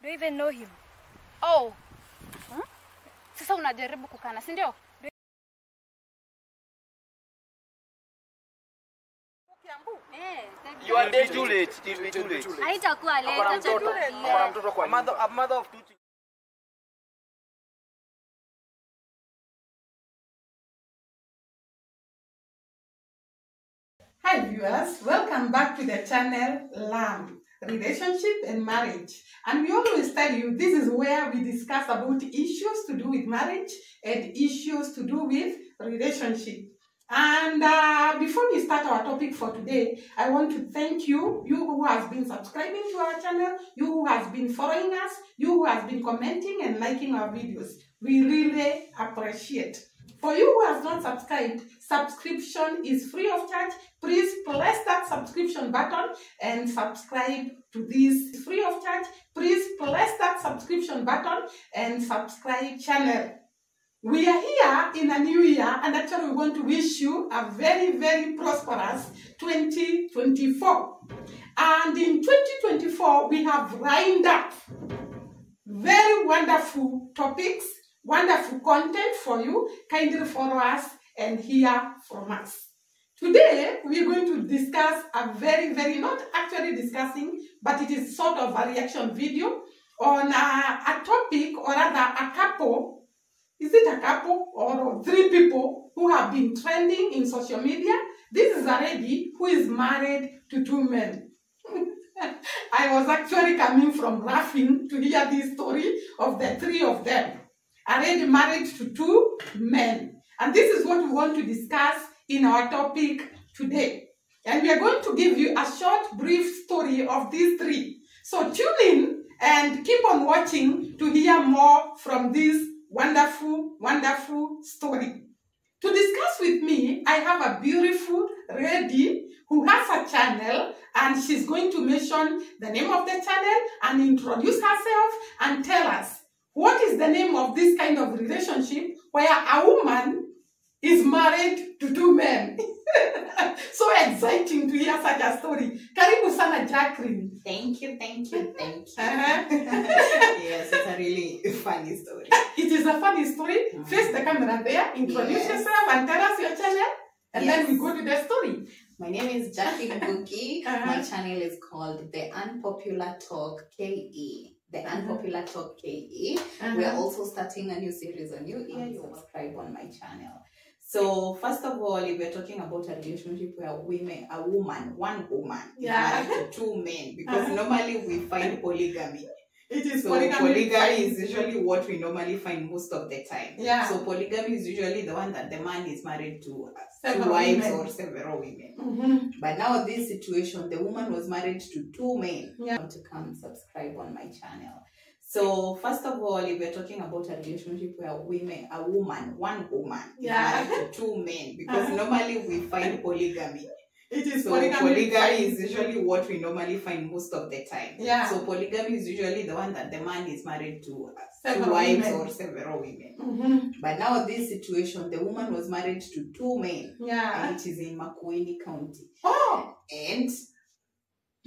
Do you even know him? Oh. Sasa unajaribu kukana, si ndio? You are day too late. Too late. Haitakuwa late, acha A mother of two. Hi viewers, welcome back to the channel LAM, Relationship and Marriage. And we always tell you this is where we discuss about issues to do with marriage and issues to do with relationship. And before we start our topic for today, I want to thank you who has been subscribing to our channel, you who has been following us, you who has been commenting and liking our videos. We really appreciate. For you who has not subscribed, subscription is free of charge. Please press that subscription button and subscribe to this free of charge. Please press that subscription button and subscribe channel. We are here in a new year, and actually we want to wish you a very, very prosperous 2024. And in 2024, we have lined up very wonderful topics, wonderful content for you. Kindly follow us and hear from us. Today, we are going to discuss a very, not actually discussing, but it is sort of a reaction video on a topic, or rather a couple. Is it a couple or three people who have been trending in social media? This is a lady who is married to two men. I was actually coming from laughing to hear this story of the three of them. Already married to two men. And this is what we want to discuss in our topic today. And we are going to give you a short, brief story of these three. So tune in and keep on watching to hear more from this wonderful story. To discuss with me, I have a beautiful lady who has a channel, and she's going to mention the name of the channel and introduce herself and tell us what is the name of this kind of relationship where a woman is married to two men. So exciting to hear such a story. Karibu sana, Jacqueline. Thank you. Yes, it's a really funny story. It is a funny story. Face the camera there, introduce yourself and tell us your channel, and then we go to the story. My name is Jacqueline Buki. My channel is called The Unpopular Talk KE. The Unpopular Talk KE. We are also starting a new series on you. You subscribe on my channel. So first of all, if we're talking about a relationship where one woman is married to two men, because normally we find polygamy. It is so polygamy is usually what we normally find most of the time. Yeah. So polygamy is usually the one that the man is married to several wives or several women. But now this situation, the woman was married to two men. To come subscribe on my channel. So first of all, if we're talking about a relationship where one woman is married to two men, because normally we find polygamy. It is so polygamy is usually what we normally find most of the time. Yeah. So polygamy is usually the one that the man is married to several wives or several women. But now this situation, the woman was married to two men. Yeah. And it is in Makueni County. Oh. And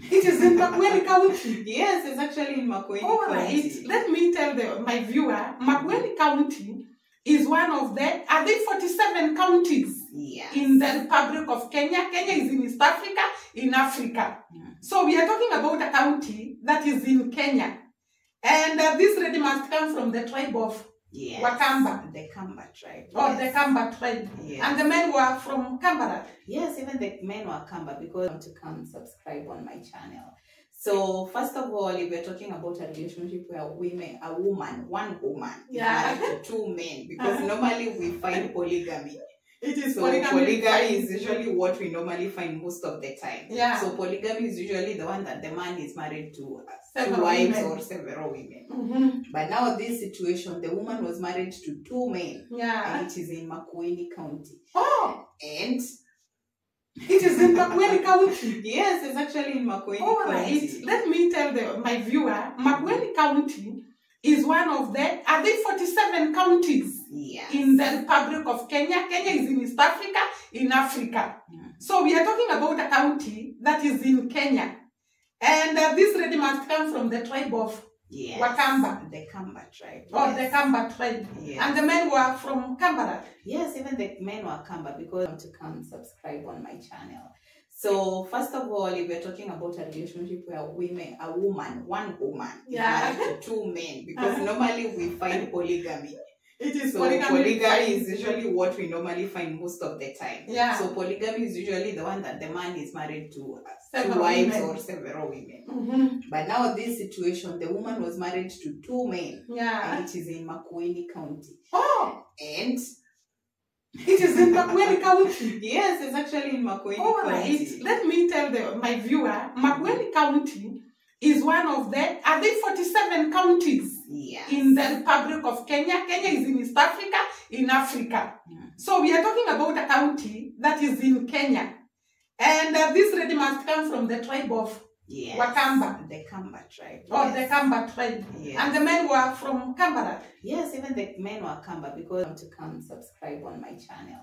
it is in Makueni County. Yes, it's actually in Makueni County. Let me tell my viewer, Makueni County is one of the, are they 47 counties in the Republic of Kenya? Kenya is in East Africa, in Africa. So we are talking about a county that is in Kenya. And this lady must come from the tribe of Wakamba. The Kamba tribe. Oh, the Kamba tribe. Yes. And the men were from Kamba. Yes, even the men were Kamba, because I want to come subscribe on my channel. So first of all, if we're talking about a relationship where one woman is married to two men, because normally we find polygamy. It is so polygamy is usually what we normally find most of the time. Yeah. So polygamy is usually the one that the man is married to several wives or several women. But now this situation, the woman was married to two men. Yeah. And it is in Makueni County. Oh. And it is in Makueni County. Yes, it's actually in Makueni County. Let me tell my viewer, Makueni County is one of the, are they 47 counties in the Republic of Kenya? Kenya is in East Africa, in Africa. So we are talking about a county that is in Kenya. And this lady must come from the tribe of Yes. Wakamba. The Kamba tribe. Or the Kamba tribe. Yes. And the men were from Kambara. Yes, even the men were Kamba, because to come subscribe on my channel. So first of all, if we're talking about a relationship where one woman is married to two men, because normally we find polygamy. It is so polygamy is usually what we normally find most of the time. Yeah. So polygamy is usually the one that the man is married to several wives women. or several women. Mm-hmm. But now this situation, the woman was married to two men. Yeah. And it is in Makueni County. Oh. And it is in Makueni County. Yes, it's actually in Makueni County. Right. Let me tell my viewer, Makueni County is one of the, are there 47 counties in the Republic of Kenya? Kenya is in East Africa, in Africa. So we are talking about a county that is in Kenya. And this lady must come from the tribe of Wakamba. The Kamba tribe. Or the Kamba tribe. Yes. And the men were from Kambara. Yes, even the men were Kamba, because to come subscribe on my channel.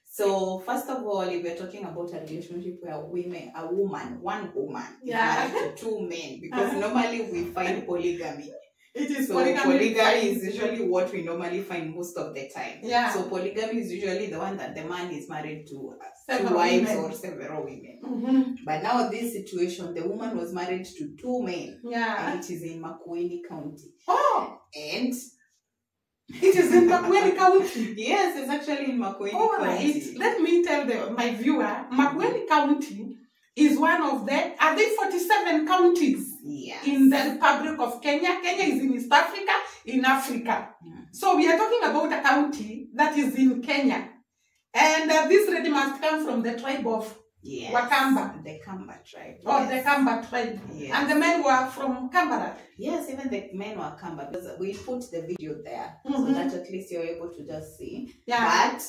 So first of all, if we're talking about a relationship where one woman is married to two men, because normally we find polygamy. It is so polygamy is usually what we normally find most of the time. Yeah. So polygamy is usually the one that the man is married to several wives or several women. Mm-hmm. But now this situation, the woman was married to two men. Yeah. And it is in Makueni County. Oh. And it is in Makueni County. Yes, it's actually in Makueni County. Right. Let me tell my viewer, Makueni County is one of the, are there 47 counties in the Republic of Kenya? Kenya is in East Africa, in Africa. So we are talking about a county that is in Kenya. And this lady must come from the tribe of Wakamba. The Kamba tribe. Or the Kamba tribe. And the men were from Kambara. Yes, even the men were Kamba, because we put the video there so that at least you're able to just see. Yeah. But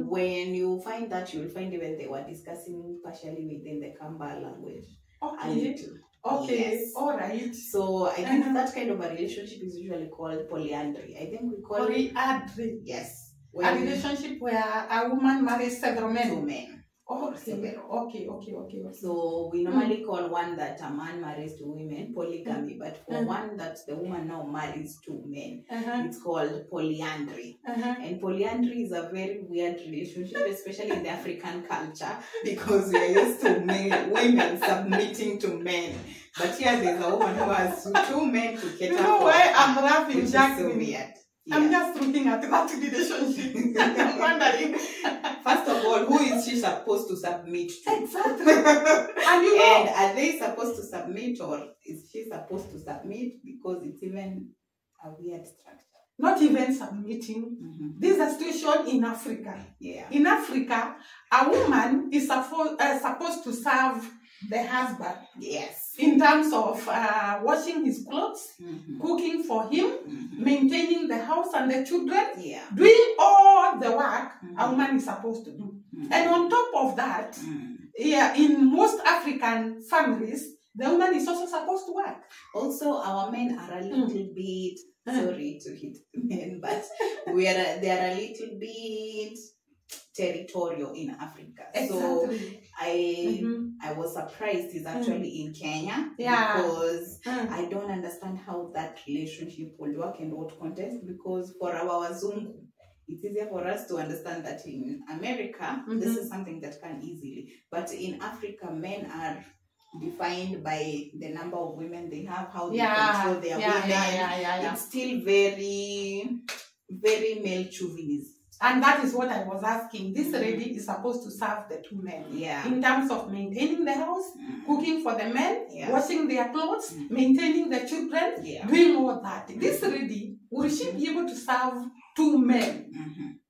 when you find that, you'll find even they were discussing partially within the Kamba language. Okay. Okay. Yes. All right. So I think that kind of a relationship is usually called polyandry. I think we call it polyandry. Yes. A relationship where a woman marries several men. Two men. Okay. So we normally call one that a man marries two women polygamy, but for one that the woman now marries two men, it's called polyandry. And polyandry is a very weird relationship, especially in the African culture, because we are used to women submitting to men. But here there's a woman who has two men to cater for. You know why I'm laughing, which is so weird. Yeah. I'm just looking at that relationship. I'm wondering. First of all, who is she supposed to submit to? Exactly. And are they supposed to submit, or is she supposed to submit? Because it's even a weird structure. Not even submitting. This is a situation in Africa. Yeah. In Africa, a woman is supposed to serve the husband. Yes. In terms of washing his clothes, cooking for him, maintaining the house and the children, doing all the work a woman is supposed to do. And on top of that, in most African families, the woman is also supposed to work. Also, our men are a little bit, sorry to hit men, but they are a little bit territorial in Africa. Exactly. So I was surprised it's actually in Kenya, because I don't understand how that relationship will work in what context, because for our Wazungu, it's easier for us to understand that in America, this is something that can easily, but in Africa, men are defined by the number of women they have, how they control their women. It's still very, very male chauvinist. And that is what I was asking. This lady is supposed to serve the two men. Yeah. In terms of maintaining the house, cooking for the men, washing their clothes, maintaining the children, doing all that. This lady, will she be able to serve two men?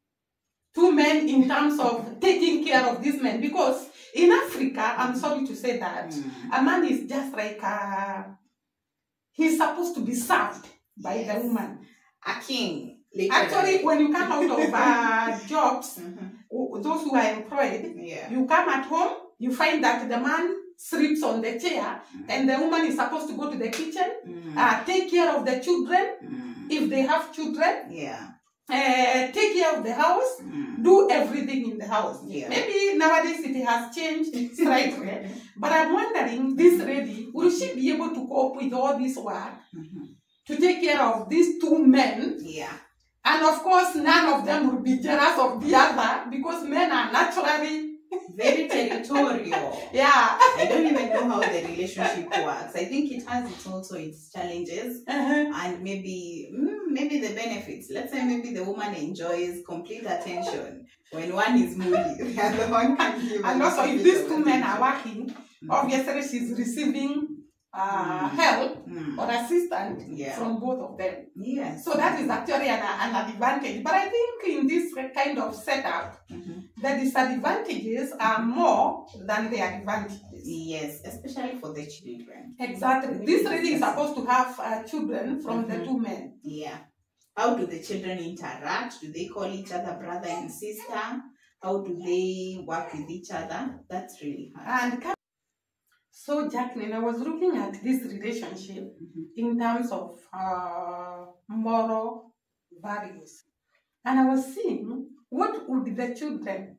Two men in terms of taking care of these men? Because in Africa, I'm sorry to say that, a man is just like he's supposed to be served by the woman. A king. Literally. Actually, when you come out of jobs, those who are employed, you come at home, you find that the man sleeps on the chair, and the woman is supposed to go to the kitchen, take care of the children, if they have children, take care of the house, do everything in the house. Maybe nowadays it has changed slightly, but I'm wondering, this lady, will she be able to cope with all this work to take care of these two men. Yeah. And of course, none of them would be jealous of the other because men are naturally very territorial. Yeah. I don't even know how the relationship works. I think it has its challenges and maybe the benefits. Let's say maybe the woman enjoys complete attention when one is moody, the other one can give. And also, if these two men are working, obviously she's receiving help or assistance from both of them. Yes. So that is actually an advantage. But I think in this kind of setup, the disadvantages are more than the advantages. Yes, especially for the children. Exactly. This lady is supposed to have children from the two men. Yeah. How do the children interact? Do they call each other brother and sister? How do they work with each other? That's really hard. And so, Jacqueline, I was looking at this relationship in terms of moral values. And I was seeing what would the children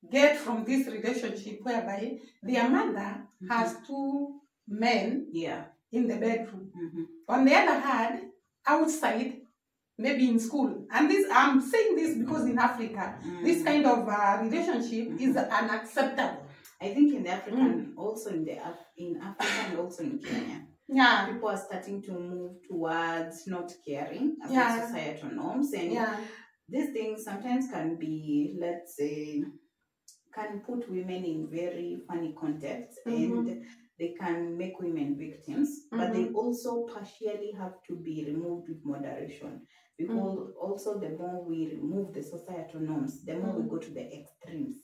get from this relationship whereby their mother has two men in the bedroom. On the other hand, outside, maybe in school. And this, I'm saying this because in Africa, this kind of relationship is unacceptable. I think in the African, also in Africa and also in Kenya, people are starting to move towards not caring about societal norms, and these things sometimes can be, let's say, can put women in very funny contexts, and they can make women victims, but they also partially have to be removed with moderation, because also the more we remove the societal norms, the more we go to the extremes.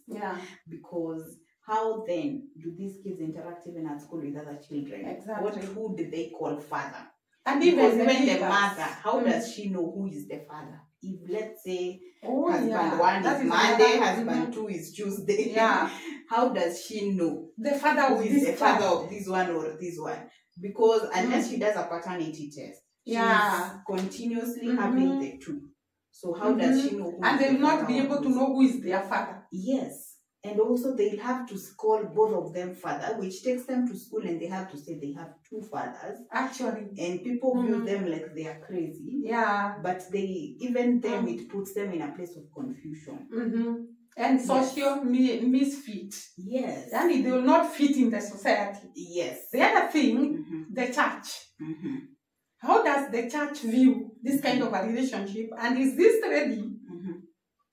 Because how then do these kids interact even at school with other children? Exactly. Who do they call father? And even the mother, how does she know who is the father? If, let's say, husband one is Monday, husband two is Tuesday, how does she know the father who is the father of this one or this one? Because unless she does a paternity test, she's continuously having the two. So how does she know who and they will not be able to know who is their father. Yes. And also they'll have to call both of them father, which takes them to school and they have to say they have two fathers. Actually. And people view them like they are crazy. But even them, it puts them in a place of confusion. And social misfit. Yes. And they will not fit in the society. Yes. The other thing, the church. How does the church view this kind of a relationship? And is this ready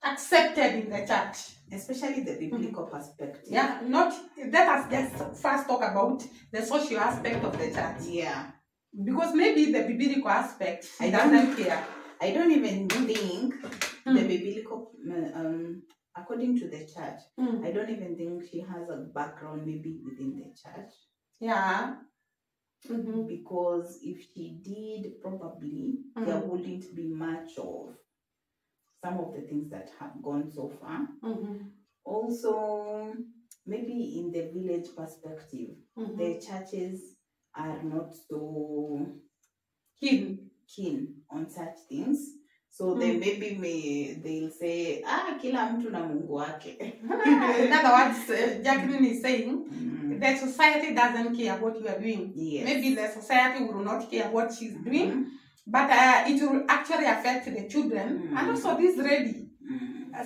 accepted in the church? Especially the biblical perspective. Let us just first talk about the social aspect of the church. Because maybe the biblical aspect, she doesn't care. I don't even think the biblical, according to the church, I don't even think she has a background maybe within the church. Because if she did, probably there wouldn't be much of some of the things that have gone so far. Also, maybe in the village perspective, the churches are not so keen on such things. So they they'll say, kila mtu na Mungu wake. In other words, Jacqueline is saying the society doesn't care what you are doing. Maybe the society will not care what she's doing. But it will actually affect the children and also this lady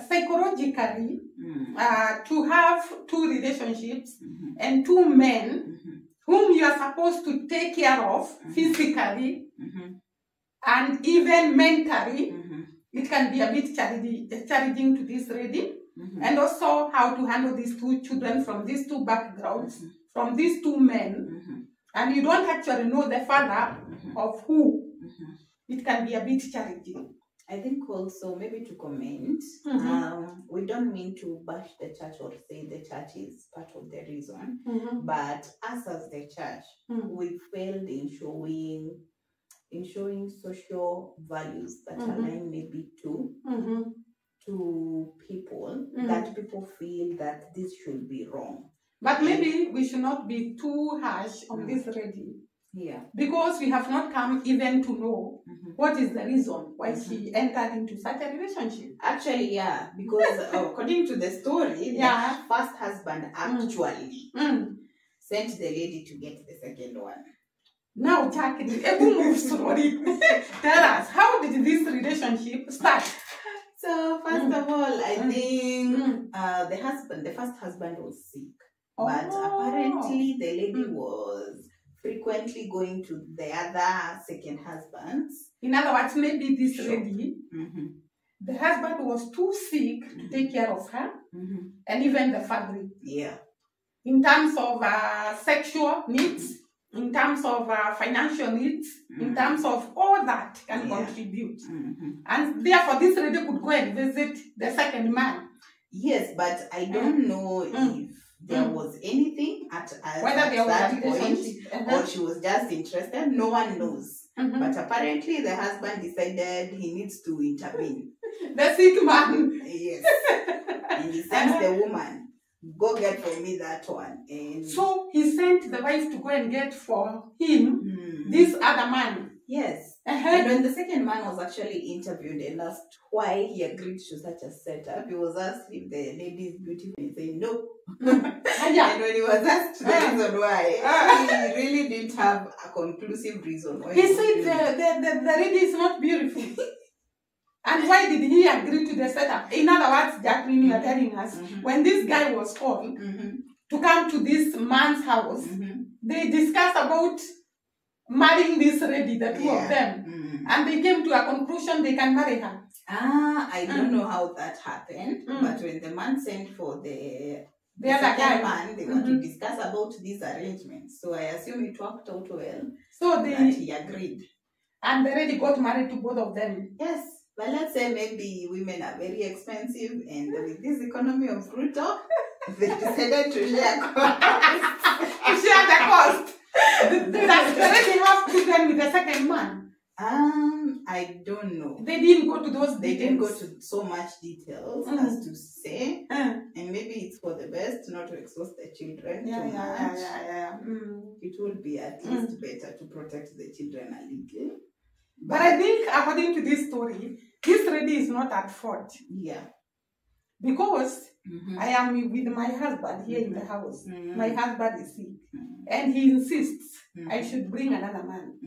psychologically to have two relationships and two men whom you are supposed to take care of physically and even mentally. It can be a bit challenging to this lady. And also how to handle these two children from these two backgrounds, from these two men. And you don't actually know the father of who. It can be a bit challenging. I think also, maybe to comment, we don't mean to bash the church or say the church is part of the reason, but us as the church, we failed in showing social values that align maybe to people, that people feel that this should be wrong. But maybe we should not be too harsh on this lady. Because we have not come even to know what is the reason why she entered into such a relationship. Actually, because according to the story, the first husband actually sent the lady to get the second one. Now, Jacqueline, move slowly. Tell us, how did this relationship start? So first of all, I think the first husband was sick, but apparently the lady was frequently going to the other second husbands. In other words, maybe this lady, the husband was too sick to take care of her, and even the family. Yeah. In terms of sexual needs, in terms of financial needs, in terms of all that can contribute. And therefore, this lady could go and visit the second man. Yes, but I don't know if there was anything whether there was that a relationship point, or she was just interested. No one knows. But apparently, the husband decided he needs to intervene. The sick man. Yes. And he sent the woman, go get for me that one. And so he sent the wife to go and get for him this other man. Yes. And when the second man was actually interviewed and asked why he agreed to such a setup, he was asked if the lady is beautiful. He said no. And when he was asked the reason why, he really didn't have a conclusive reason why. He said the lady is not beautiful. And why did he agree to the setup? In other words, Jacqueline, you are telling us, when this guy was called to come to this man's house, they discussed about marrying this lady, the two of them. And they came to a conclusion they can marry her. I don't know how that happened, but when the man sent for the other guy man, they want to discuss about these arrangements. So I assume it worked out well. So that he agreed. And the lady got married to both of them. Yes. But let's say maybe women are very expensive, and with this economy of Ruto, they decided to share cost. The cost. Does the lady have children with the second man? I don't know. They didn't go to those. They didn't go to so much details as to say, and maybe it's for the best not to expose the children too much. It would be at least better to protect the children a little. But I think, according to this story, this lady is not at fault. Yeah. Because I am with my husband here in the house. My husband is sick. And he insists I should bring another man.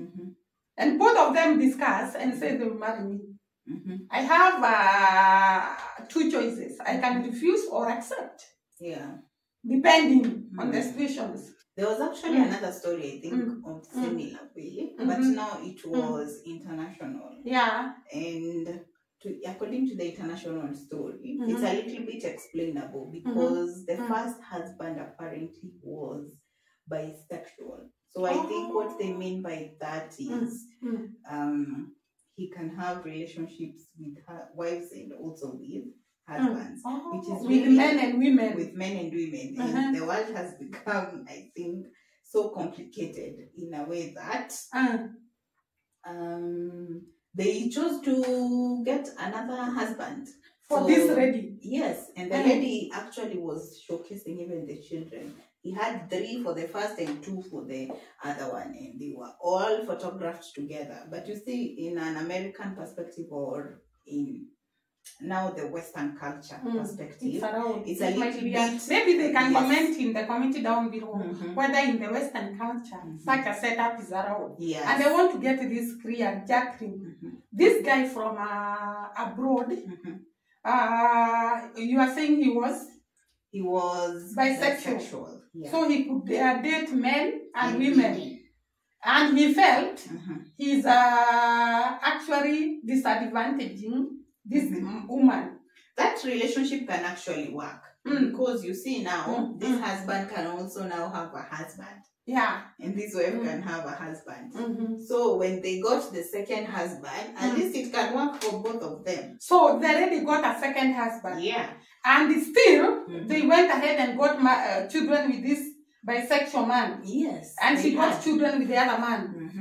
And both of them discuss and say they will marry me. I have two choices. I can refuse or accept. Yeah. Depending on the situations. There was actually another story, I think, of similar way, but now it was international. Yeah. And according to the international story, it's a little bit explainable because the first husband apparently was bisexual. So I think what they mean by that is he can have relationships with wives and also with husbands, which is with really, men and women. With men and women. And the world has become, I think, so complicated in a way that they chose to get another husband. For this lady? Yes, and the lady actually was showcasing even the children. He had 3 for the first and 2 for the other one, and they were all photographed together. But you see, in an American perspective or in now the Western culture perspective, it's a little bit... Maybe they can comment in the comment down below whether in the Western culture such a setup is around. Yes. And I want to get this clear, Jacqueline. This guy from abroad, you are saying he was bisexual. Yeah. So he could date men and women. And he felt he's actually disadvantaging this woman. That relationship can actually work. Because you see now, this husband can also now have a husband. Yeah. And this wife can have a husband. So when they got the second husband, at least it can work for both of them. So they already got a second husband. Yeah. And still, they went ahead and got children with this bisexual man. Yes. And she got children with the other man.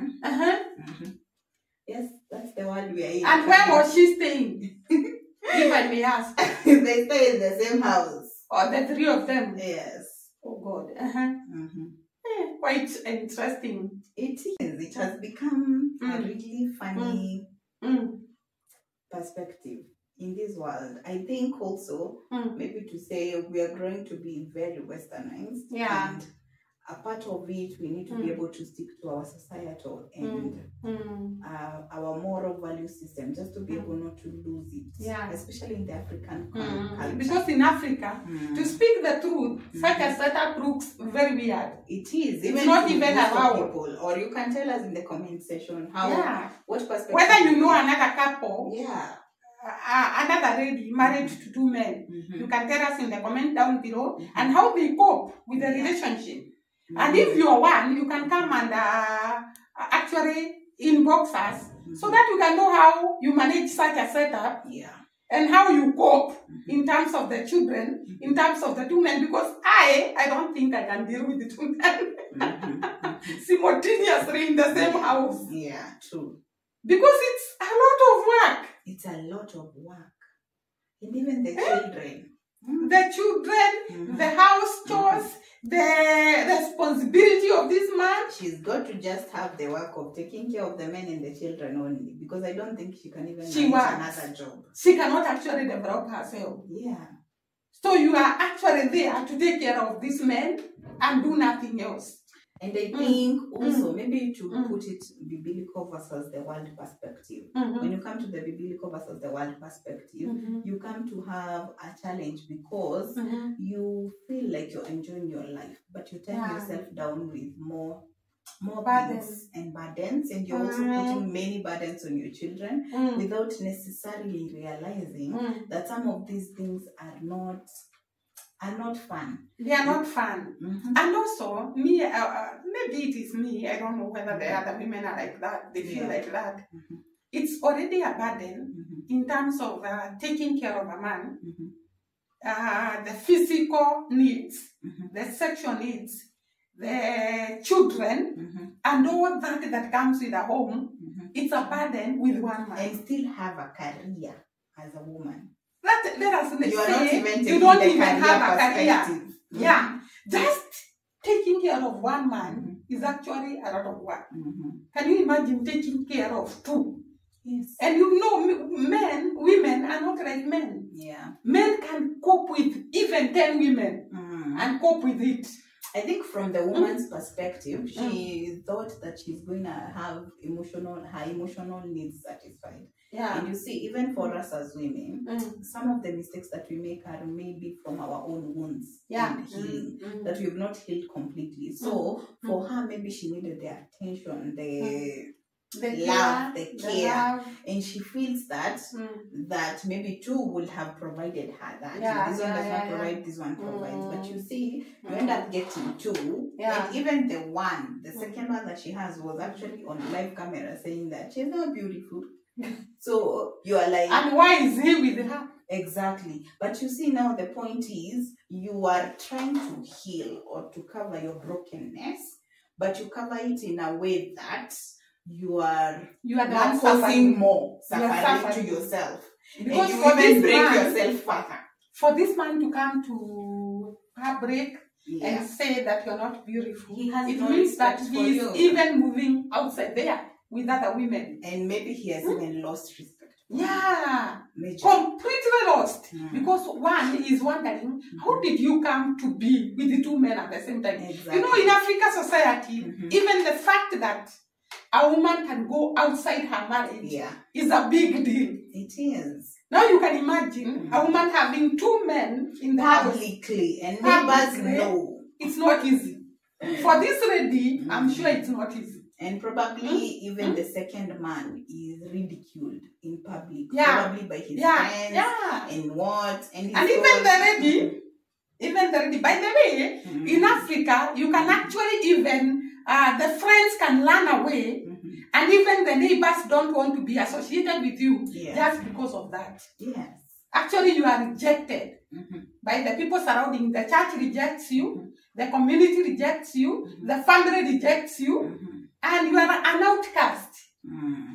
Yes, that's the one we are in. And where was she staying? If I may ask. They stay in the same house. Or the 3 of them? Yes. Oh God. Quite interesting. It is. It has become a really funny perspective in this world. I think also maybe to say we are growing to be very westernized. Yeah. And a part of it, we need to be able to stick to our societal and our moral value system, just to be able not to lose it. Yeah. Especially in the African culture. Because in Africa, to speak the truth, such a setup looks very weird. It is. It's not even allowed. People. Or you can tell us in the comment section how, what perspective. Whether you know another couple. Yeah. Another lady married to 2 men. You can tell us in the comment down below and how they cope with the relationship. And if you're one, you can come and actually inbox us so that you can know how you manage such a setup and how you cope in terms of the children, in terms of the 2 men, because I don't think I can deal with the 2 men simultaneously in the same house. Yeah, true. Because it's a lot of work. It's a lot of work. And even the children. The children, the house chores, the responsibility of this man. She's got to just have the work of taking care of the men and the children only, because I don't think she can even manage another job. She cannot actually develop herself. Yeah. So you are actually there to take care of this man and do nothing else. And I think also maybe to put it biblical versus the world perspective. When you come to the biblical versus the world perspective, you come to have a challenge because you feel like you're enjoying your life, but you tie yourself down with more burdens and burdens, and you're also putting many burdens on your children without necessarily realizing that some of these things are not fun. They are not fun. And also, me, maybe it is me, I don't know whether the other women are like that, they feel like that. It's already a burden in terms of taking care of a man, the physical needs, the sexual needs, the children, and all that comes with a home. It's a burden with one man. And still have a career as a woman. Let us say you don't even have a career. Yeah. Just taking care of one man is actually a lot of work. Can you imagine taking care of 2? Yes. And you know, women are not like men. Yeah. Men can cope with even 10 women and cope with it. I think from the woman's perspective, she thought that she's going to have her emotional needs satisfied. Yeah. And you see, even for us as women, some of the mistakes that we make are maybe from our own wounds and healing, that we've not healed completely. So for her, maybe she needed the attention, the love, the care, and she feels that maybe 2 would have provided her that. This one does not provide, this one provides. But you see, you end up getting 2, and even the second one that she has was actually on live camera saying that she's not beautiful. So you are like, and why is he with her? Exactly. But you see, now the point is, you are trying to heal or to cover your brokenness, but you cover it in a way that you are not causing more suffering to yourself, because you even break yourself further. For this man to come to heartbreak and say that you're not beautiful, it means that he is even moving outside there with other women, and maybe he has even lost respect. Completely lost. Because one is wondering, how did you come to be with the 2 men at the same time? Exactly. You know, in African society, even the fact that a woman can go outside her marriage is a big deal. It is. Now you can imagine a woman having 2 men in the publicly, and neighbors know. It's not easy. For this lady, I'm sure it's not easy. And probably even the second man is ridiculed in public, probably by his friends and what. And even the lady, by the way, in Africa, you can actually even, the friends can run away, and even the neighbors don't want to be associated with you just because of that. Yes. Actually, you are rejected by the people surrounding. The church rejects you, the community rejects you, the family rejects you, and you are an outcast.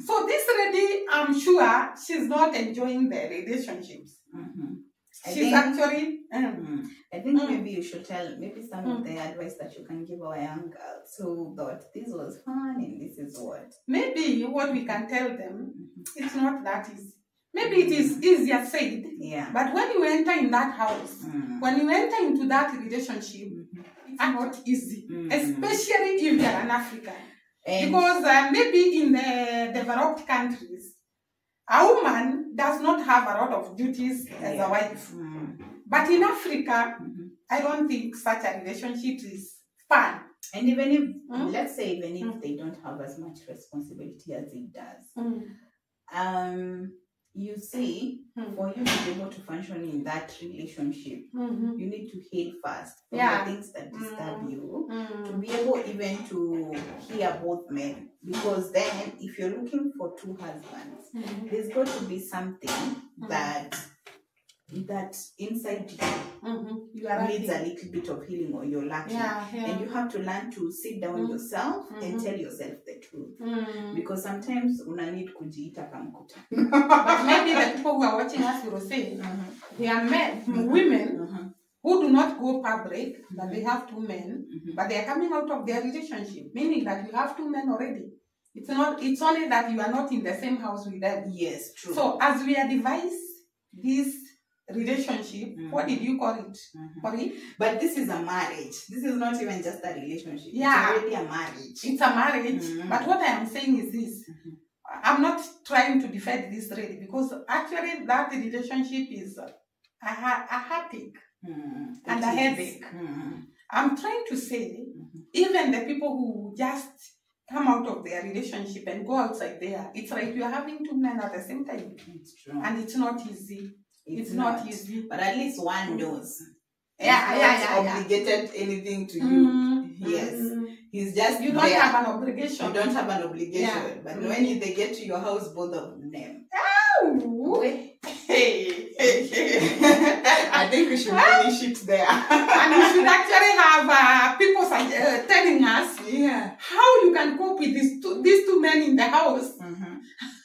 So this lady, I'm sure she's not enjoying the relationships. I think maybe you should tell some of the advice that you can give our young girls who thought this was fun and this is what. Maybe what we can tell them, it's not that easy. Maybe it is easier said, but when you enter in that house, when you enter into that relationship, It's not easy, especially if you're an African. Because maybe in the developed countries, a woman does not have a lot of duties as a wife. But in Africa, I don't think such a relationship is fun. And even if, let's say, even if they don't have as much responsibility as it does, you see, for you to be able to function in that relationship, you need to heal first from the things that disturb you, to be able even to hear both men. Because then, if you're looking for two husbands, there's got to be something that inside you needs a little bit of healing, or you're lacking. And you have to learn to sit down yourself and tell yourself the truth. Because sometimes una need kujiita kamkuta. But maybe the people who are watching us will say, they are women who do not go public, but they have two men, but they are coming out of their relationship, meaning that you have two men already. It's only that you are not in the same house with them. Yes, true. So as we advise this relationship, what did you call it? But this is a marriage. This is not even just a relationship. Yeah. It's already a marriage. It's a marriage. But what I am saying is this. I'm not trying to defend this really, because actually that relationship is a heartache and a headache. I'm trying to say, even the people who just come out of their relationship and go outside there, it's like you're having two men at the same time. It's true. And it's not easy. It's not easy. But at least one knows. Obligated anything to you. Yes. He's just you don't have an obligation. You don't have an obligation. But when they get to your house, both of them. I think we should finish it there. And we should actually have people telling us how you can cope with these two men in the house.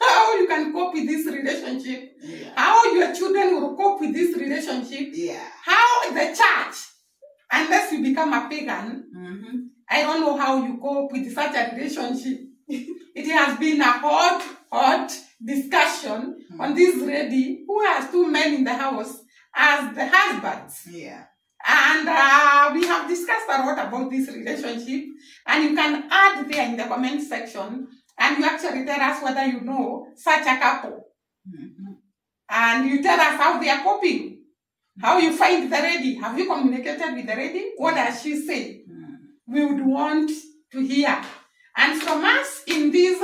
How you can cope with this relationship. How your children will cope with this relationship. How the church, unless you become a pagan, I don't know how you cope with such a relationship. It has been a hot discussion on this lady who has two men in the house as the husbands. And we have discussed a lot about this relationship, and you can add there in the comment section, and you actually tell us whether you know such a couple. And you tell us how they are coping, how you find the lady. Have you communicated with the lady? What does she say? We would want to hear. And from us in this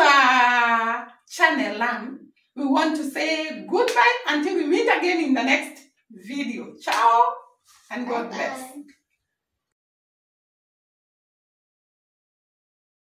channel, we want to say goodbye until we meet again in the next video. Ciao and God bless.